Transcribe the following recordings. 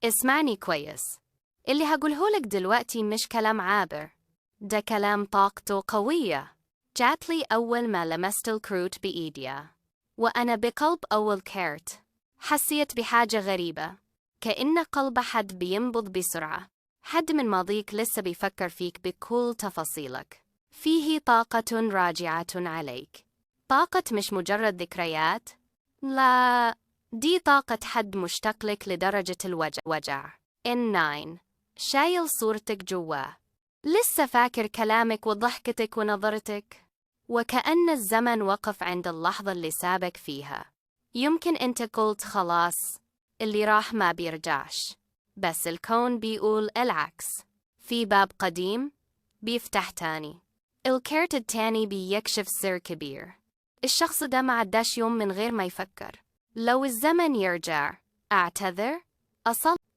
اسمعني كويس. اللي هقولهولك دلوقتي مش كلام عابر، ده كلام طاقته قوية. جاتلي أول ما لمست الكروت بإيديا، وأنا بقلب أول كارت حسيت بحاجة غريبة، كأن قلب حد بينبض بسرعة، حد من ماضيك لسه بيفكر فيك بكل تفاصيلك. فيه طاقة راجعة عليك، طاقة مش مجرد ذكريات، لا، دي طاقة حد مشتاق لك لدرجة الوجع. N9 شايل صورتك جواه، لسه فاكر كلامك وضحكتك ونظرتك، وكأن الزمن وقف عند اللحظة اللي سابك فيها. يمكن أنت قلت خلاص، اللي راح ما بيرجعش، بس الكون بيقول العكس، في باب قديم بيفتح تاني. الكارت التاني بيكشف سر كبير، الشخص ده ما عداش يوم من غير ما يفكر. لو الزمن يرجع، أعتذر،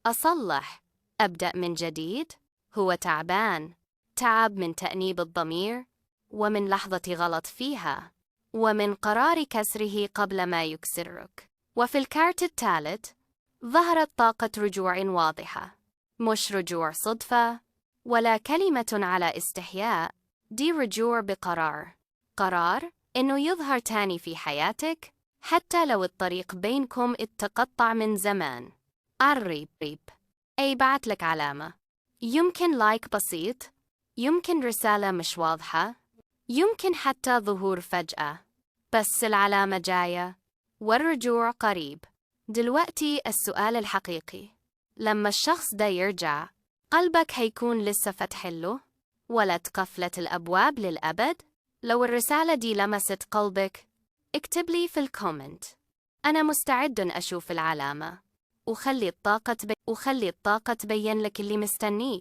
أصلح، أبدأ من جديد. هو تعبان، تعب من تأنيب الضمير، ومن لحظة غلط فيها، ومن قرار كسره قبل ما يكسرك. وفي الكارت الثالث ظهرت طاقة رجوع واضحة، مش رجوع صدفة ولا كلمة على استحياء، دي رجوع بقرار، قرار إنه يظهر تاني في حياتك حتى لو الطريق بينكم اتقطع من زمان. قريب، أي بعت لك علامة، يمكن لايك بسيط، يمكن رسالة مش واضحة، يمكن حتى ظهور فجأة، بس العلامة جاية والرجوع قريب. دلوقتي السؤال الحقيقي، لما الشخص ده يرجع، قلبك هيكون لسه فتح له ولا اتقفلت الأبواب للأبد؟ لو الرسالة دي لمست قلبك، اكتب لي في الكومنت، أنا مستعد أشوف العلامة، وخلي الطاقة تبين لك اللي مستنيك.